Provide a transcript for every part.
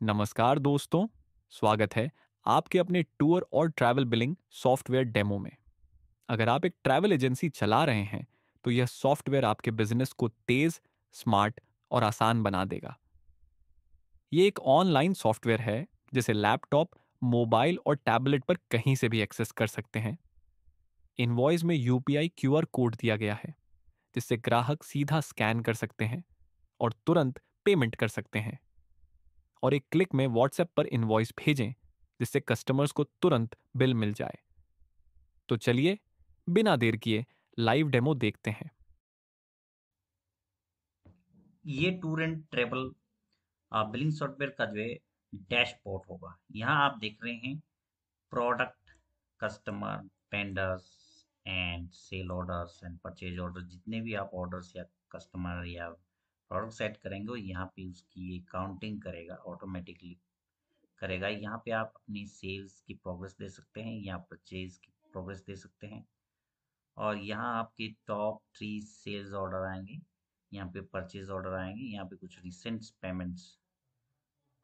नमस्कार दोस्तों, स्वागत है आपके अपने टूर और ट्रैवल बिलिंग सॉफ्टवेयर डेमो में। अगर आप एक ट्रैवल एजेंसी चला रहे हैं, तो यह सॉफ्टवेयर आपके बिजनेस को तेज, स्मार्ट और आसान बना देगा। ये एक ऑनलाइन सॉफ्टवेयर है जिसे लैपटॉप, मोबाइल और टैबलेट पर कहीं से भी एक्सेस कर सकते हैं। इनवॉइस में यूपीआई क्यूआर कोड दिया गया है, जिससे ग्राहक सीधा स्कैन कर सकते हैं और तुरंत पेमेंट कर सकते हैं। और एक क्लिक में व्हाट्सएप पर इनवॉइस भेजें, जिससे कस्टमर्स को तुरंत बिल मिल जाए। तो चलिए, बिना देर किए लाइव डेमो देखते हैं। ये tour and travel billing software का जो है डैशबोर्ड होगा। यहाँ आप देख रहे हैं product, customer, tenders and sale orders and purchase order. जितने भी आप ऑर्डर्स या कस्टमर या प्रोडक्ट सेट करेंगे वो यहाँ पे उसकी काउंटिंग करेगा, ऑटोमेटिकली करेगा। यहाँ पे आप अपनी सेल्स की प्रोग्रेस दे सकते हैं या परचेज की प्रोग्रेस दे सकते हैं। और यहाँ आपके टॉप 3 सेल्स ऑर्डर आएंगे, यहाँ पे परचेज ऑर्डर आएंगे, यहाँ पे कुछ रिसेंट पेमेंट्स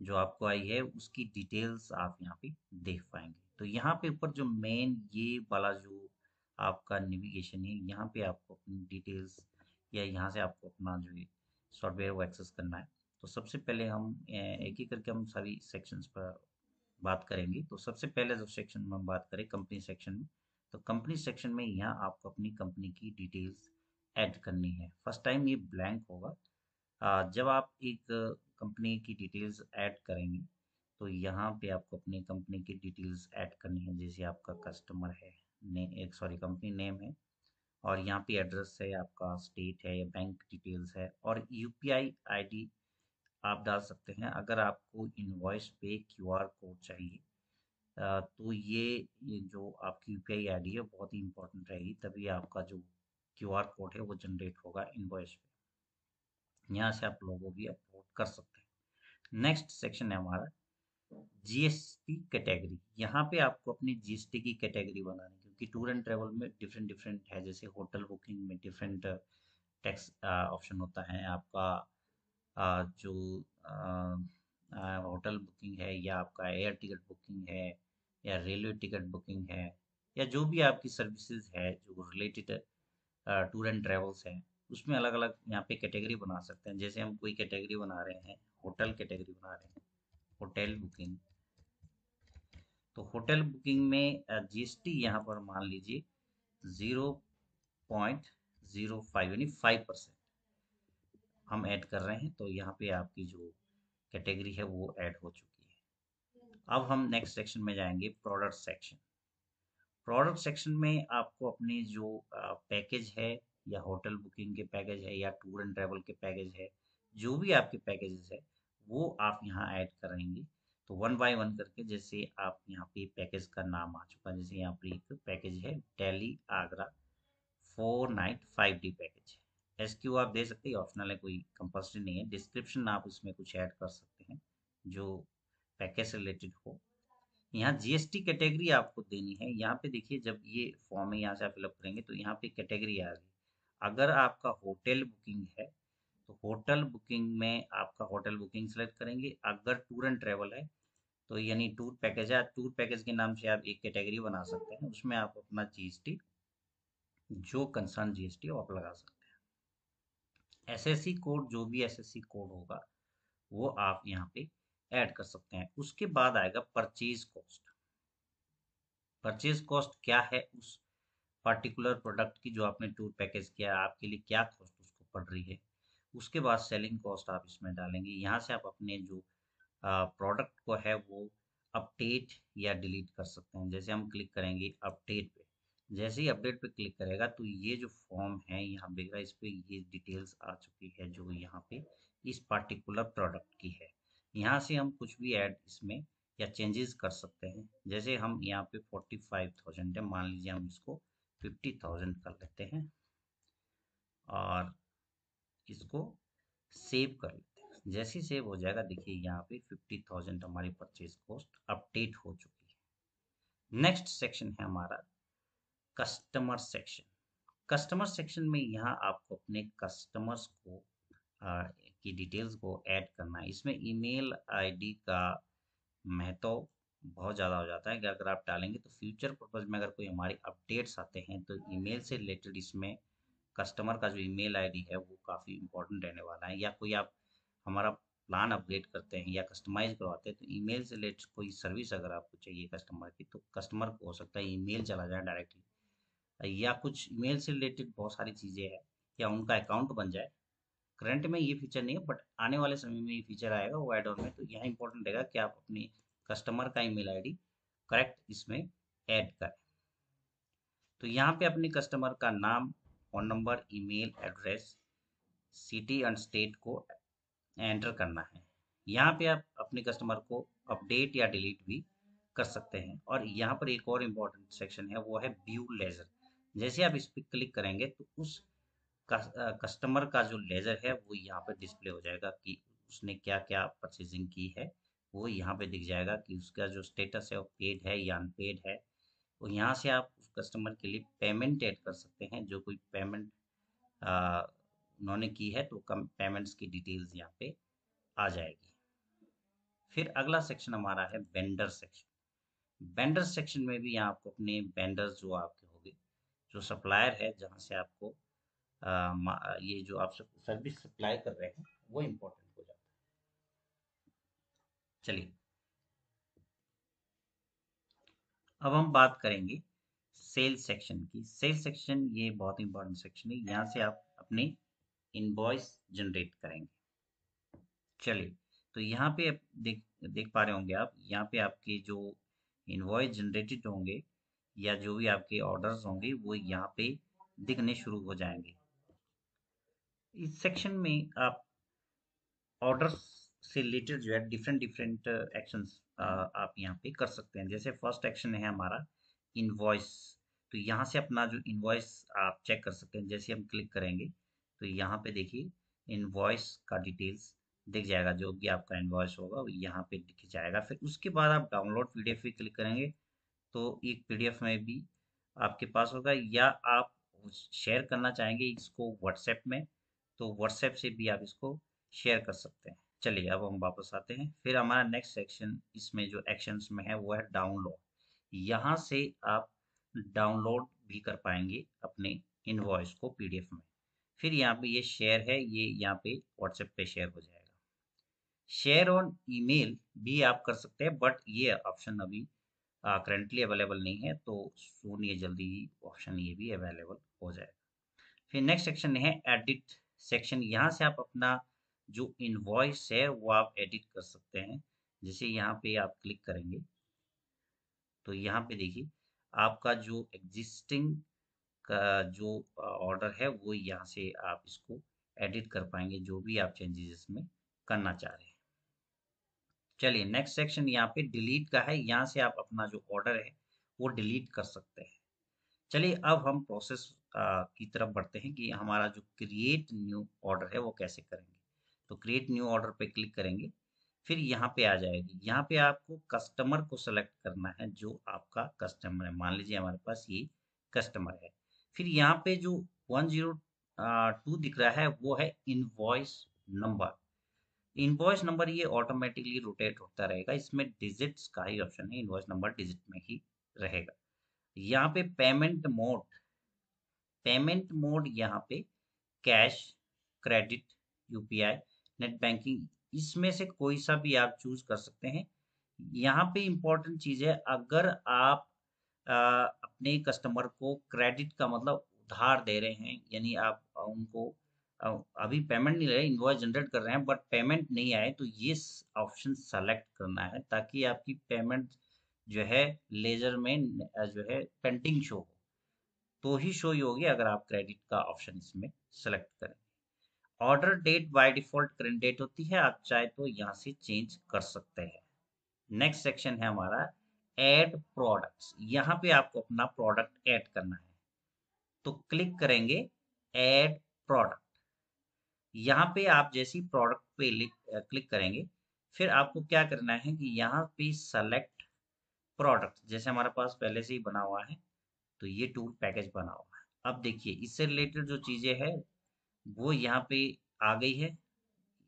जो आपको आई है उसकी डिटेल्स आप यहाँ पे देख पाएंगे। तो यहाँ पे ऊपर जो मेन ये वाला जो आपका नेविगेशन है, यहाँ पे आपको अपनी डिटेल्स या यहाँ से आपको अपना जो है सॉफ्टवेयर वो एक्सेस करना है। तो सबसे पहले हम एक एक करके हम सारी सेक्शंस पर बात करेंगे। तो सबसे पहले जो सेक्शन में हम बात करें कंपनी सेक्शन में, तो कंपनी सेक्शन में यहाँ आपको अपनी कंपनी की डिटेल्स ऐड करनी है। फर्स्ट टाइम ये ब्लैंक होगा। जब आप एक कंपनी की डिटेल्स ऐड करेंगे तो यहाँ पे आपको अपनी कंपनी की डिटेल्स ऐड करनी है। जैसे आपका कस्टमर है, ने एक सॉरी कंपनी नेम है, और यहाँ पे एड्रेस है, आपका स्टेट है या बैंक डिटेल्स है, और यूपीआई आईडी आप डाल सकते हैं। अगर आपको इनवॉइस पे क्यूआर कोड चाहिए तो ये जो आपकी यूपीआई आईडी है बहुत ही इंपॉर्टेंट रहेगी, तभी आपका जो क्यूआर कोड है वो जनरेट होगा इनवॉइस पे। यहाँ से आप लोगो भी अपलोड कर सकते हैं। नेक्स्ट सेक्शन है हमारा जीएसटी कैटेगरी। यहाँ पे आपको अपनी जीएसटी की कैटेगरी बनानी है, क्योंकि टूर एंड ट्रेवल में डिफरेंट डिफरेंट है। जैसे होटल बुकिंग में डिफरेंट टैक्स ऑप्शन होता है आपका। जो होटल बुकिंग है या आपका एयर टिकट बुकिंग है या रेलवे टिकट बुकिंग है या जो भी आपकी सर्विसेज है जो रिलेटेड टूर एंड ट्रेवल्स हैं, उसमें अलग अलग यहाँ पे कैटेगरी बना सकते हैं। जैसे हम कोई कैटेगरी बना रहे हैं, होटल कैटेगरी बना रहे हैं, होटल बुकिंग। तो होटल बुकिंग में जीएसटी यहाँ पर मान लीजिए 0.05 यानी 5% हम ऐड कर रहे हैं। तो यहाँ पे आपकी जो कैटेगरी है वो ऐड हो चुकी है। अब हम नेक्स्ट सेक्शन में जाएंगे, प्रोडक्ट सेक्शन। प्रोडक्ट सेक्शन में आपको अपने जो पैकेज है या होटल बुकिंग के पैकेज है या टूर एंड ट्रैवल के पैकेज है, जो भी आपके पैकेजेस है वो आप यहाँ ऐड करेंगे। तो वन बाय वन करके, जैसे आप यहाँ पे पैकेज का नाम आ चुका है। जैसे यहाँ पे एक पैकेज है Delhi Agra 4 night 5 day package है। एसक्यू आप दे सकते हैं, ऑप्शनल है, कोई कंपल्सरी नहीं है। डिस्क्रिप्शन आप उसमें कुछ ऐड कर सकते हैं जो पैकेज से रिलेटेड हो। यहाँ जीएसटी कैटेगरी आपको देनी है। यहाँ पे देखिए, जब ये फॉर्म है यहाँ से आप फिलअप करेंगे तो यहाँ पे कैटेगरी आ गई। अगर आपका होटल बुकिंग है तो होटल बुकिंग में आपका होटल बुकिंग सेलेक्ट करेंगे। अगर टूर एंड ट्रेवल है तो यानी टूर पैकेज है, टूर पैकेज के नाम से आप एक कैटेगरी बना सकते हैं। उसमें आप अपना जीएसटी, जो कंसर्न जीएसटी आप लगा सकते हैं। एसएससी कोड, जो भी एसएससी कोड होगा वो आप यहाँ पे ऐड कर सकते हैं। उसके बाद आएगा परचेज कॉस्ट। परचेज कॉस्ट क्या है उस पर्टिकुलर प्रोडक्ट की, जो आपने टूर पैकेज किया है, आपके लिए क्या कॉस्ट उसको पड़ रही है। उसके बाद सेलिंग कॉस्ट आप इसमें डालेंगे। यहाँ से आप अपने जो प्रोडक्ट को है वो अपडेट या डिलीट कर सकते हैं। जैसे हम क्लिक करेंगे अपडेट पे, जैसे ही अपडेट पे क्लिक करेगा तो ये जो फॉर्म है यहाँ देगा, इस पे ये डिटेल्स आ चुकी है जो यहाँ पे इस पर्टिकुलर प्रोडक्ट की है। यहाँ से हम कुछ भी ऐड इसमें या चेंजेस कर सकते हैं। जैसे हम यहाँ पे 45,000 है, मान लीजिए हम इसको 50,000 कर लेते हैं और इसको सेव कर लेते हैं। जैसे ही सेव हो जाएगा, देखिए यहाँ पे 50,000 हमारी परचेज कॉस्ट अपडेट हो चुकी है। नेक्स्ट सेक्शन है हमारा कस्टमर सेक्शन। कस्टमर सेक्शन में यहाँ आपको अपने कस्टमर्स को की डिटेल्स को ऐड करना है। इसमें ईमेल आईडी का महत्व बहुत ज़्यादा हो जाता है कि अगर आप डालेंगे तो फ्यूचर पर्पज़ में अगर कोई हमारे अपडेट्स आते हैं तो ईमेल से रिलेटेड इसमें कस्टमर का जो ईमेल आईडी है वो काफ़ी इंपॉर्टेंट रहने वाला है। या कोई आप हमारा प्लान अपडेट करते हैं या कस्टमाइज करवाते हैं तो ईमेल से रिलेटेड कोई सर्विस अगर आपको चाहिए कस्टमर की, तो कस्टमर को हो सकता है ईमेल चला जाए डायरेक्टली, या कुछ ईमेल से रिलेटेड बहुत सारी चीज़ें हैं, या उनका अकाउंट बन जाए। करंट में ये फीचर नहीं है, बट आने वाले समय में ये फीचर आएगा वो ऐड ऑन में। तो यहाँ इंपॉर्टेंट रहेगा कि आप अपने कस्टमर का ईमेल आईडी करेक्ट इसमें ऐड करें। तो यहाँ पे अपने कस्टमर का नाम, phone number, email address, city and state को एंटर करना है। यहाँ पे आप अपने कस्टमर को अपडेट या डिलीट भी कर सकते हैं। और यहाँ पर एक और इम्पॉर्टेंट सेक्शन है, वो है व्यू लेजर। जैसे आप इस पर क्लिक करेंगे तो उस कस्टमर का जो लेजर है वो यहाँ पे डिस्प्ले हो जाएगा कि उसने क्या क्या परचेजिंग की है। वो यहाँ पे दिख जाएगा कि उसका जो स्टेटस है वो पेड है या अनपेड है। तो यहाँ से आप उस कस्टमर के लिए पेमेंट ऐड कर सकते हैं, जो कोई पेमेंट उन्होंने की है तो कम पेमेंट्स की डिटेल्स यहाँ पे आ जाएगी। फिर अगला सेक्शन हमारा है वेंडर सेक्शन। वेंडर सेक्शन में भी यहाँ आपको अपने वेंडर्स जो आपके होंगे, जो सप्लायर है जहाँ से आपको ये जो आप सर्विस सप्लाई कर रहे हैं वो इम्पोर्टेंट हो जाता है। चलिए अब हम बात करेंगे सेल्स सेक्शन की। सेल्स सेक्शन ये बहुत इंपॉर्टेंट सेक्शन है, यहाँ से आप अपने इनवॉइस जनरेट करेंगे। चलिए, तो यहाँ पे आप देख देख पा रहे होंगे आप, यहाँ पे आपके जो इनवॉइस जनरेटेड होंगे या जो भी आपके ऑर्डर्स होंगे वो यहाँ पे दिखने शुरू हो जाएंगे। इस सेक्शन में आप ऑर्डर्स से रिलेटेड जो है डिफरेंट डिफरेंट एक्शंस आप यहाँ पे कर सकते हैं। जैसे फर्स्ट एक्शन है हमारा इनवॉइस। तो यहाँ से अपना जो इनवॉइस आप चेक कर सकते हैं। जैसे हम क्लिक करेंगे तो यहाँ पे देखिए इनवॉइस का डिटेल्स दिख जाएगा, जो भी आपका इनवॉइस होगा वो यहाँ पे दिख जाएगा। फिर उसके बाद आप डाउनलोड पीडीएफ पे क्लिक करेंगे तो एक पीडीएफ में भी आपके पास होगा, या आप शेयर करना चाहेंगे इसको व्हाट्सएप में तो व्हाट्सएप से भी आप इसको शेयर कर सकते हैं। चलिए अब हम वापस आते हैं। फिर हमारा नेक्स्ट सेक्शन इसमें जो एक्शंस में है वो है डाउनलोड। यहाँ से आप डाउनलोड भी कर पाएंगे अपने इनवॉइस को पीडीएफ में। फिर यहाँ पे ये शेयर है, ये यहाँ पे व्हाट्सएप पे शेयर हो जाएगा। शेयर ऑन ईमेल भी आप कर सकते हैं, बट ये ऑप्शन अभी करंटली अवेलेबल नहीं है, तो सून ये जल्दी ही ऑप्शन ये भी अवेलेबल हो जाएगा। फिर नेक्स्ट सेक्शन है एडिट सेक्शन। यहाँ से आप अपना जो इनवॉइस है वो आप एडिट कर सकते हैं। जैसे यहाँ पे आप क्लिक करेंगे तो यहाँ पे देखिए आपका जो एग्जिस्टिंग का जो ऑर्डर है वो यहाँ से आप इसको एडिट कर पाएंगे, जो भी आप चेंजेस इसमें करना चाह रहे हैं। चलिए नेक्स्ट सेक्शन यहाँ पे डिलीट का है। यहाँ से आप अपना जो ऑर्डर है वो डिलीट कर सकते हैं। चलिए अब हम प्रोसेस की तरफ बढ़ते हैं कि हमारा जो क्रिएट न्यू ऑर्डर है वो कैसे करेंगे। तो क्रिएट न्यू ऑर्डर पे क्लिक करेंगे, फिर यहाँ पे आ जाएगी। यहाँ पे आपको कस्टमर को सेलेक्ट करना है, जो आपका कस्टमर है। मान लीजिए हमारे पास ये कस्टमर है। फिर यहाँ पे जो 102 दिख रहा है वो है इनवॉइस नंबर। इनवॉइस नंबर ये ऑटोमेटिकली रोटेट होता रहेगा, इसमें डिजिट्स का ही ऑप्शन है, इनवॉइस नंबर डिजिट में ही रहेगा। यहाँ पे पेमेंट मोड यहाँ पे cash, credit, UPI, net banking, इसमें से कोई सा भी आप चूज कर सकते हैं। यहाँ पे इंपॉर्टेंट चीज है, अगर आप अपने कस्टमर को क्रेडिट का मतलब उधार दे रहे हैं, यानी आप उनको अभी पेमेंट नहीं ले रहे, इनवॉइस जनरेट कर रहे हैं बट पेमेंट नहीं आए, तो ये ऑप्शन सेलेक्ट करना है ताकि आपकी पेमेंट जो है लेजर में जो है पेंडिंग शो हो, तो ही शो ही होगी अगर आप क्रेडिट का ऑप्शन इसमें सेलेक्ट करें। Order date by default current date होती है, आप चाहे तो यहाँ से चेंज कर सकते हैं। नेक्स्ट सेक्शन है हमारा ऐड प्रोडक्ट्स। यहाँ पे आपको अपना प्रोडक्ट ऐड करना है, तो क्लिक करेंगे ऐड प्रोडक्ट। यहाँ पे आप जैसी प्रोडक्ट पे क्लिक करेंगे, फिर आपको क्या करना है कि यहाँ पे सेलेक्ट प्रोडक्ट, जैसे हमारे पास पहले से ही बना हुआ है तो ये टूल पैकेज बना हुआ है। अब देखिए इससे रिलेटेड जो चीजें हैं वो यहाँ पे आ गई है।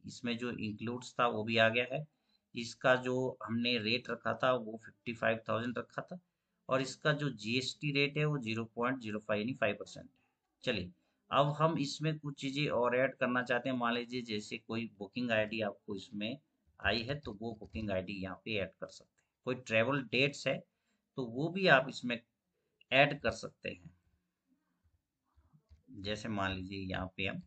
इसमें जो इंक्लूड्स था वो भी आ गया है। इसका जो हमने रेट रखा था वो 55,000 रखा था, और इसका जो जीएसटी रेट है वो 0.05 यानी 5% है। चलिए, अब हम इसमें कुछ चीज़ें और ऐड करना चाहते हैं। मान लीजिए जैसे कोई बुकिंग आईडी आपको इसमें आई है, तो वो बुकिंग आईडी यहाँ पे ऐड कर सकते हैं। कोई ट्रेवल डेट्स है तो वो भी आप इसमें ऐड कर सकते हैं। जैसे मान लीजिए यहाँ पे हम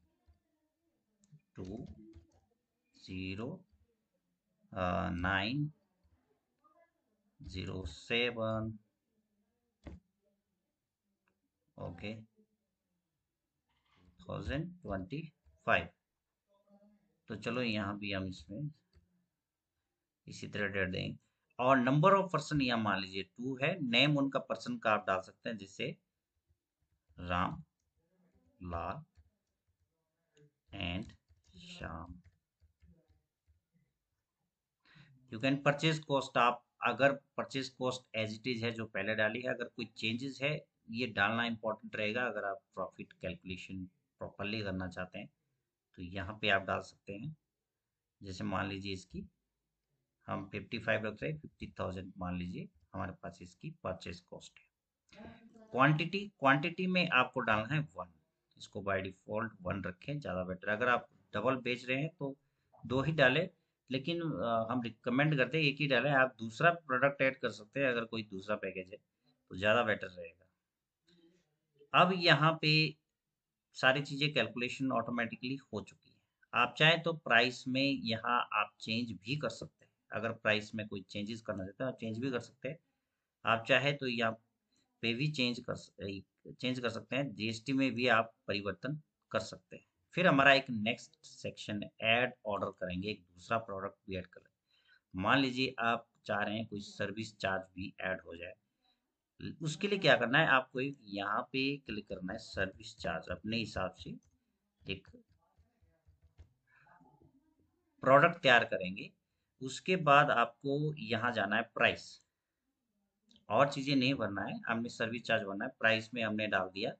200907, ओके, 2025। तो चलो यहाँ भी हम इसमें इसी तरह डेट देंगे। और नंबर ऑफ पर्सन यहाँ मान लीजिए 2 है। नेम उनका पर्सन का आप डाल सकते हैं, जैसे Ram, Lal and Shyam. You can purchase cost, आप अगर purchase cost as it is है जो पहले डाली है, अगर कोई चेंजेस है ये डालना इंपॉर्टेंट रहेगा। अगर आप प्रॉफिट कैलकुलेशन प्रॉपरली करना चाहते हैं तो यहाँ पे आप डाल सकते हैं। जैसे मान लीजिए इसकी हम 55 रख रहे हैं, 50,000 मान लीजिए हमारे पास इसकी परचेज कॉस्ट है। क्वांटिटी में आपको डालना है 1। इसको बाय डिफॉल्ट 1 रखें, ज़्यादा बेटर। अगर आप डबल बेच रहे हैं तो 2 ही डालें, लेकिन हम रिकमेंड करते हैं 1 ही डालें। आप दूसरा प्रोडक्ट ऐड कर सकते हैं अगर कोई दूसरा पैकेज है तो ज़्यादा बेटर रहेगा। अब यहाँ पे सारी चीज़ें कैलकुलेशन ऑटोमेटिकली हो चुकी है। आप चाहें तो प्राइस में यहाँ आप चेंज भी कर सकते हैं। अगर प्राइस में कोई चेंजेस करना चाहते हैं आप चेंज भी कर सकते हैं। आप चाहे तो यहाँ पे भी चेंज कर सकते हैं। जीएसटी में भी आप परिवर्तन कर सकते हैं। फिर हमारा एक नेक्स्ट सेक्शन ऐड ऑर्डर करेंगे, एक दूसरा प्रोडक्ट भी ऐड करें। मान लीजिए आप चाह रहे हैं कोई सर्विस चार्ज भी ऐड हो जाए। उसके लिए क्या करना है, आपको यहाँ पे क्लिक करना है सर्विस चार्ज। अपने हिसाब से एक प्रोडक्ट तैयार करेंगे। उसके बाद आपको यहाँ जाना है प्राइस। और चीज़ें नहीं भरना है, हमने सर्विस चार्ज भरना है। प्राइस में हमने डाल दिया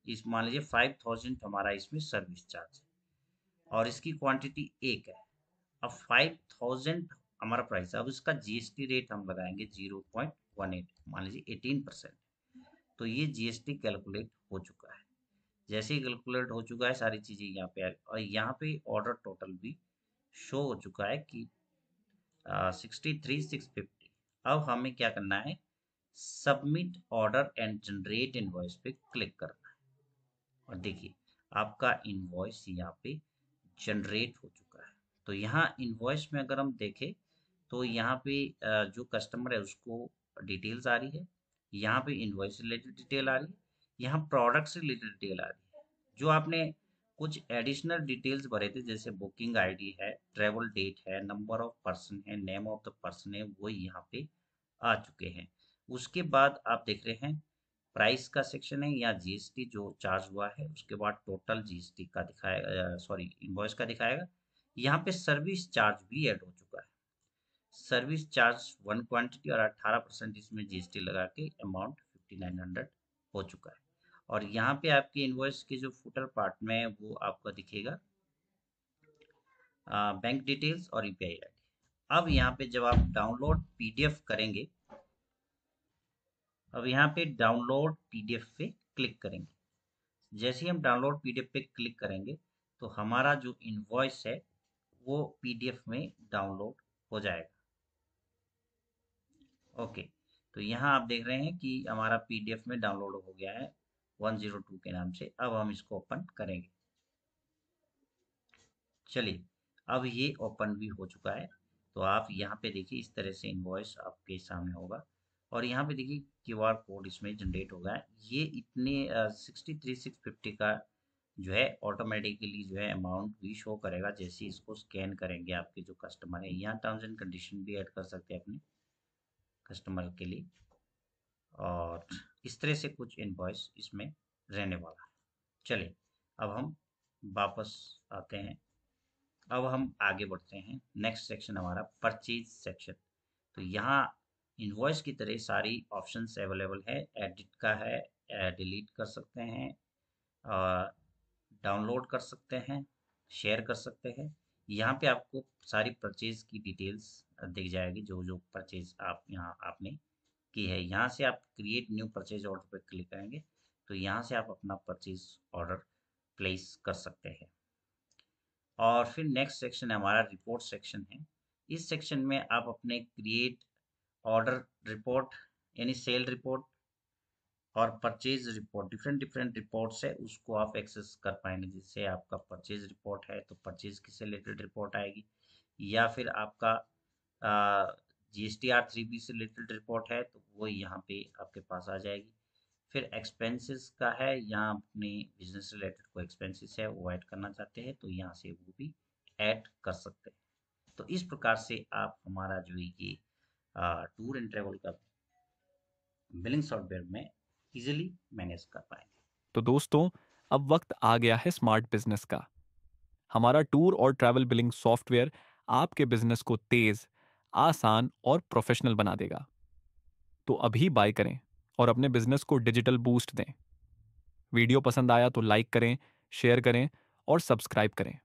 इस मान लीजिए 5,000 हमारा इसमें सर्विस चार्ज है और इसकी क्वांटिटी 1 है। अब 5,000 हमारा प्राइस है। अब इसका जीएसटी रेट हम लगाएंगे 0.18, मान लीजिए 18%। तो ये जीएसटी कैलकुलेट हो चुका है। जैसे ही कैलकुलेट हो चुका है सारी चीज़ें यहाँ पे और यहाँ पे ऑर्डर टोटल भी शो हो चुका है कि 63,650। अब हमें क्या करना है, submit order and generate invoice पे क्लिक करना है। और देखिए आपका इनवॉइस यहाँ पे जनरेट हो चुका है। तो यहाँ इनवॉइस में अगर हम देखें तो यहाँ पे जो कस्टमर है उसको डिटेल्स आ रही है। यहाँ पे इनवॉइस रिलेटेड डिटेल आ रही है। यहाँ प्रोडक्ट से रिलेटेड डिटेल आ रही है। जो आपने कुछ एडिशनल डिटेल्स भरे थे जैसे बुकिंग आईडी है, ट्रेवल डेट है, नंबर ऑफ पर्सन है, नेम ऑफ द पर्सन है, वो यहाँ पे आ चुके हैं। उसके बाद आप देख रहे हैं प्राइस का सेक्शन है या जीएसटी जो चार्ज हुआ है, उसके बाद टोटल जीएसटी का दिखाएगा, सॉरी इनवॉइस का दिखाएगा। यहाँ पे सर्विस चार्ज भी ऐड हो चुका है। सर्विस चार्ज 1 क्वांटिटी और 18% इसमें जीएसटी लगा के अमाउंट 5,900 हो चुका है। और यहाँ पे आपके इनवॉइस के जो फुटर पार्ट में है वो आपको दिखेगा बैंक डिटेल्स और यूपीआई आईडी। अब यहाँ पे जब आप डाउनलोड पीडीएफ करेंगे, अब यहाँ पे डाउनलोड पीडीएफ पे क्लिक करेंगे। जैसे ही हम डाउनलोड पीडीएफ पे क्लिक करेंगे तो हमारा जो इनवॉइस है वो पीडीएफ में डाउनलोड हो जाएगा। ओके, तो यहाँ आप देख रहे हैं कि हमारा पीडीएफ में डाउनलोड हो गया है 102 के नाम से। अब हम इसको ओपन करेंगे। चलिए, अब ये ओपन भी हो चुका है। तो आप यहाँ पे देखिए इस तरह से इनवॉइस आपके सामने होगा और यहाँ पे देखिए क्यूआर कोड इसमें जनरेट होगा। ये इतने 63,650 का जो है ऑटोमेटिकली जो है अमाउंट भी शो करेगा जैसे इसको स्कैन करेंगे आपके जो कस्टमर है। यहाँ टर्म्स एंड कंडीशन भी ऐड कर सकते हैं अपने कस्टमर के लिए। और इस तरह से कुछ इनवॉइस इसमें रहने वाला है। चलिए, अब हम वापस आते हैं। अब हम आगे बढ़ते हैं। नेक्स्ट सेक्शन हमारा परचेज सेक्शन। तो यहाँ इनवॉइस की तरह सारी ऑप्शंस अवेलेबल है। एडिट का है, डिलीट कर सकते हैं और डाउनलोड कर सकते हैं शेयर कर सकते हैं। यहाँ पे आपको सारी परचेज की डिटेल्स दिख जाएगी, जो जो परचेज आप यहाँ आपने की है। यहाँ से आप क्रिएट न्यू परचेज ऑर्डर पर क्लिक करेंगे तो यहाँ से आप अपना परचेज ऑर्डर प्लेस कर सकते हैं। और फिर नेक्स्ट सेक्शन है हमारा रिपोर्ट सेक्शन है। इस सेक्शन में आप अपने क्रिएट ऑर्डर रिपोर्ट यानी सेल रिपोर्ट और purchase report, different different reports है, उसको आप एक्सेस कर पाएंगे। जैसे आपका परचेज रिपोर्ट है तो परचेज की से रिलेटेड रिपोर्ट आएगी, या फिर आपका GSTR 3B से रिलेटेड रिपोर्ट है तो वो यहाँ पे आपके पास आ जाएगी। फिर एक्सपेंसेस का है, यहाँ अपने बिजनेस रिलेटेड कोई एक्सपेंसेस है वो ऐड करना चाहते हैं तो यहाँ से वो भी ऐड कर सकते हैं। तो इस प्रकार से आप हमारा जो ये टूर एंड ट्रेवल का बिलिंग सॉफ्टवेयर में इजीली मैनेज कर पाएंगे। तो दोस्तों, अब वक्त आ गया है स्मार्ट बिजनेस का। हमारा टूर और ट्रैवल बिलिंग सॉफ्टवेयर आपके बिजनेस को तेज, आसान और प्रोफेशनल बना देगा। तो अभी बाय करें और अपने बिजनेस को डिजिटल बूस्ट दें। वीडियो पसंद आया तो लाइक करें, शेयर करें और सब्सक्राइब करें।